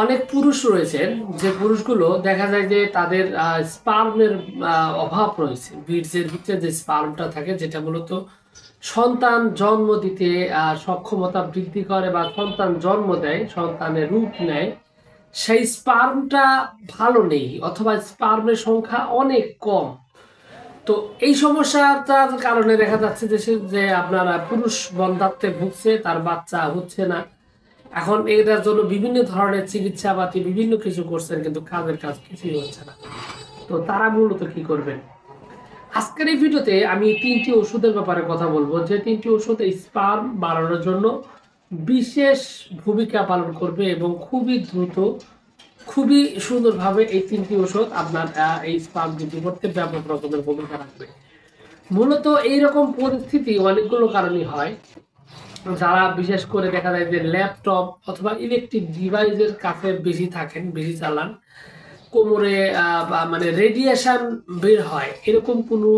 অনেক পুরুষ রয়েছেন যে পুরুষগুলো দেখা যায় যে তাদের স্পার্মের অভাব রয়েছে। বীর্যের ভিতরে যে স্পার্মটা থাকে যেটা মূলত সন্তান জন্ম দিতে সক্ষমতা বৃদ্ধি করে বা সন্তান জন্ম দেয়, সন্তানের রূপ নেয়, সেই স্পার্মটা ভালো নেই অথবা স্পার্মের সংখ্যা অনেক কম। তো এই সমস্যাটার কারণে দেখা যাচ্ছে যে যে আপনার পুরুষ বন্ধ্যাত্বে ভুগছে, তার বাচ্চা হচ্ছে না। এখন এটার জন্য বিভিন্ন ধরনের চিকিৎসাপাতি বিভিন্ন কিছু করছেন, কিন্তু কাজের কাজ কিছুই হচ্ছে না। তো তারা মূলত কি করবেন? আজকের এই ভিডিওতে আমি 3টি ওষুধের ব্যাপারে কথা বলবো, যে 3টি ওষুধ স্পার্ম বাড়ানোর জন্য বিশেষ ভূমিকা পালন করবে এবং খুবই দ্রুত, খুবই সুন্দরভাবে এই 3টি ওষুধ আপনার এই স্পার্ম বৃদ্ধি করতে ব্যাপক রকমের ভূমিকা রাখবে। মূলত এইরকম পরিস্থিতি অনেকগুলো কারণই হয়। যারা বিশেষ করে দেখা যায় যে ল্যাপটপ অথবা ইলেকট্রিক ডিভাইসের কাছে বেশি থাকেন, বেশি চালান, কোমরে বা মানে রেডিয়েশন বের হয় এরকম কোনো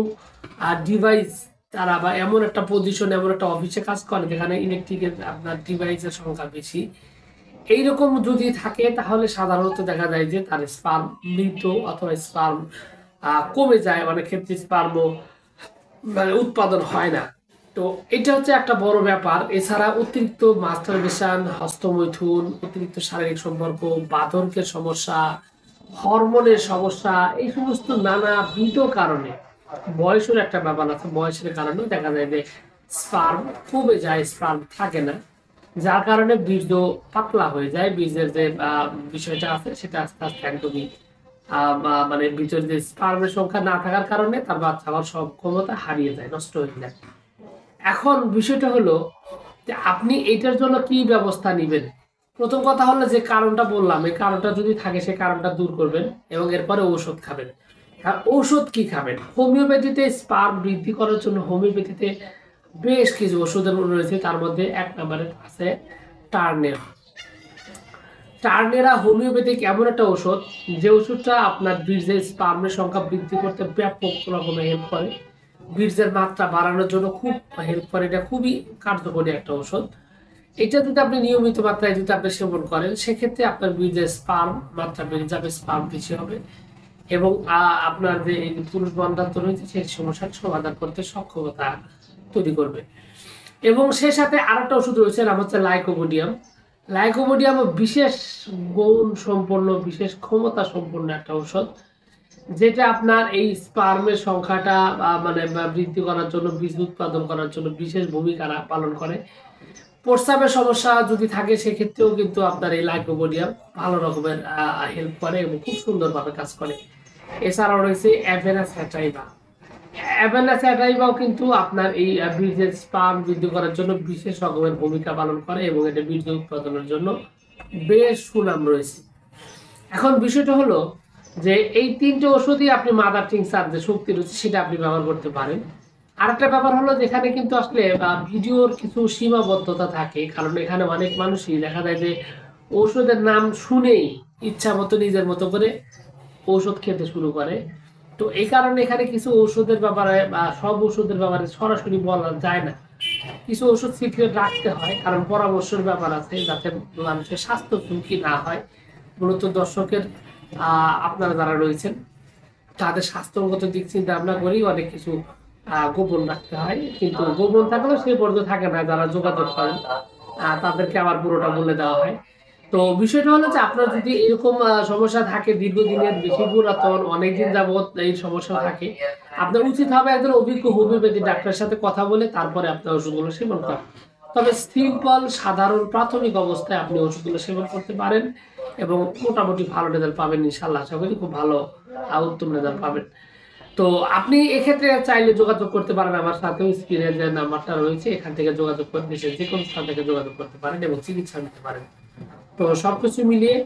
ডিভাইস, তারা বা এমন একটা পজিশন, এমন একটা অফিসে কাজ করে যেখানে ইলেকট্রিকের আপনার ডিভাইসের সংখ্যা বেশি, এইরকম যদি থাকে তাহলে সাধারণত দেখা যায় যে তার স্পার্ম মৃত অথবা স্পার্ম কমে যায়, অনেক ক্ষেত্রে স্পার্ম মানে উৎপাদন হয় না। তো এটা হচ্ছে একটা বড় ব্যাপার। এছাড়া অতিরিক্ত মাস্টারবেশন, হস্তমৈথুন, অতিরিক্ত শারীরিক সম্পর্ক, বার্ধক্যের সমস্যা, হরমোনের সমস্যা, এই সমস্ত নানাবিধ কারণে, বয়সের একটা ব্যাপার আছে, বয়সের কারণে দেখা যায় যে স্পার্ম কমে যায়, স্পার্ম থাকে না, যার কারণে বীর্য পাতলা হয়ে যায়। বীর্যের যে বিষয়টা আছে সেটা আস্তে আস্তে একদমই মানে ভিতরে যে স্পার্মের সংখ্যা না থাকার কারণে তার বাচ্চা হওয়ার সব ক্ষমতা হারিয়ে যায়, নষ্ট হয়ে যায়। এখন বিষয়টা হলো যে আপনি এটার জন্য কি ব্যবস্থা নেবেন। প্রথম কথা হলো যে কারণটা বললাম, এই কারণটা যদি থাকে সেই কারণটা দূর করবেন এবং এরপরে ঔষধ খাবেন। আর ঔষধ কি খাবেন? হোমিওপ্যাথিতে স্পার্ম বৃদ্ধি করার জন্য হোমিওপ্যাথিতে বেশ কিছু ওষুধের রয়েছে। তার মধ্যে এক নম্বরে আছে টার্নেরা। টার্নেরা হোমিওপ্যাথিক এমন একটা ওষুধ, যে ওষুধটা আপনার বীর্যের স্পার্মের সংখ্যা বৃদ্ধি করতে ব্যাপক রকমের হেল্প করে, বীর্যের মাত্রা বাড়ানোর জন্য খুব হেল্প করে। এটা খুবই কার্যকরী একটা ওষুধ। এটা যদি আপনি নিয়মিত মাত্রায় যদি আপনি সেবন করেন, সেক্ষেত্রে আপনার বীর্যের স্পার্ম মাত্রা বেড়ে যাবে, স্পার্ম বেশি হবে এবং আপনার যে এই পুরুষ বন্ধ্যাত্ব রয়েছে সেই সমস্যার সমাধান করতে সক্ষমতা তৈরি করবে। এবং সে সাথে আরেকটা ওষুধ রয়েছে, নাম হচ্ছে লাইকোপোডিয়াম। লাইকোপোডিয়াম বিশেষ গুণ সম্পন্ন, বিশেষ ক্ষমতা সম্পন্ন একটা ঔষধ, যেটা আপনার এই স্পার্মের সংখ্যাটা মানে বৃদ্ধি করার জন্য, বীজ উৎপাদন করার জন্য বিশেষ ভূমিকা পালন করে। প্রস্রাবের সমস্যা যদি থাকে সেক্ষেত্রেও কিন্তু আপনার এই লাইকোপোডিয়াম ভালো রকমের হেল্প করে এবং খুব সুন্দরভাবে কাজ করে। এছাড়াও রয়েছে অ্যাভেনা স্যাটাইভা। অ্যাভেনা স্যাটাইভাও কিন্তু আপনার এই বীর্যের স্পার্ম বৃদ্ধি করার জন্য বিশেষ রকমের ভূমিকা পালন করে এবং এটা বীর্য উৎপাদনের জন্য বেশ সুনাম রয়েছে। এখন বিষয়টা হলো যে এই 3টে ওষুধই আপনি মাদার টিংচার যে শক্তি রয়েছে সেটা আপনি ব্যবহার করতে পারেন। আরেকটা ব্যাপার হলো যেখানে কিন্তু আসলে ভিডিওর কিছু সীমাবদ্ধতা থাকে, কারণ এখানে অনেক মানুষই দেখা যায় যে ঔষধের নাম শুনেই ইচ্ছা মতো নিজের মতো করে ঔষধ খেতে শুরু করে। তো এই কারণে এখানে কিছু ঔষধের ব্যাপারে বা সব ওষুধের ব্যাপারে সরাসরি বলা যায় না। কিছু ওষুধ সিক্রেট রাখতে হয়, কারণ পরামর্শের ব্যাপার আছে, যাতে মানুষের স্বাস্থ্য ঝুঁকি না হয়। মূলত দর্শকের আপনারা যারা রয়েছেন তাদের স্বাস্থ্যগত দিক চিন্তা ভাবনা করেই অনেক কিছু গোপন রাখতে হয়, কিন্তু গোপন থাকলেও সেই পর্যন্ত থাকে না। যারা যোগাযোগ করেন তাদেরকে আবার পুরোটা বলে দেওয়া হয়। তো বিষয়টা হলো যে আপনার যদি এরকম সমস্যা থাকে, দীর্ঘদিনের, বেশি পুরাতন, অনেকদিন যাবত এই সমস্যা থাকে, আপনার উচিত হবে একজন অভিজ্ঞ হোমিওপ্যাথি ডাক্তারের সাথে কথা বলে তারপরে আপনার ওষুধগুলো সেবন করা। তবে সিম্পল সাধারণ প্রাথমিক অবস্থায় আপনি ওষুধগুলো সেবন করতে পারেন এবং মোটামুটি ভালো রেজাল্ট পাবেন ইনশাল্লাহ। আশা করি খুব ভালো উত্তম রেজাল্ট পাবেন। তো আপনি এক্ষেত্রে চাইলে যোগাযোগ করতে পারেন আমার সাথে, স্ক্রিনে যে নাম্বারটা রয়েছে এখান থেকে যোগাযোগ করে দেশের যে কোনো স্থান থেকে যোগাযোগ করতে পারেন এবং চিকিৎসা নিতে পারেন। তো সবকিছু মিলিয়ে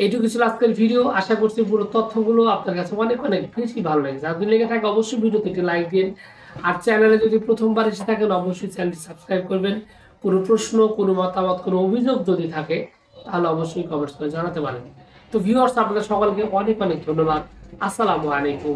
এইটুকু ছিল আজকের ভিডিও। আশা করছি পুরো তথ্যগুলো আপনার কাছে অনেক অনেক বেশি ভালো লেগেছে। যদি লেগে থাকে অবশ্যই ভিডিওতে একটি লাইক দিন, আর চ্যানেলে যদি প্রথমবার এসে থাকেন অবশ্যই চ্যানেলটি সাবস্ক্রাইব করবেন। কোনো প্রশ্ন, কোনো মতামত, কোনো অভিযোগ যদি থাকে তাহলে অবশ্যই কমেন্টস করে জানাতে পারেন। তো ভিউয়ার্স, আপনাদের সকলকে অনেক অনেক ধন্যবাদ। আসসালামু আলাইকুম।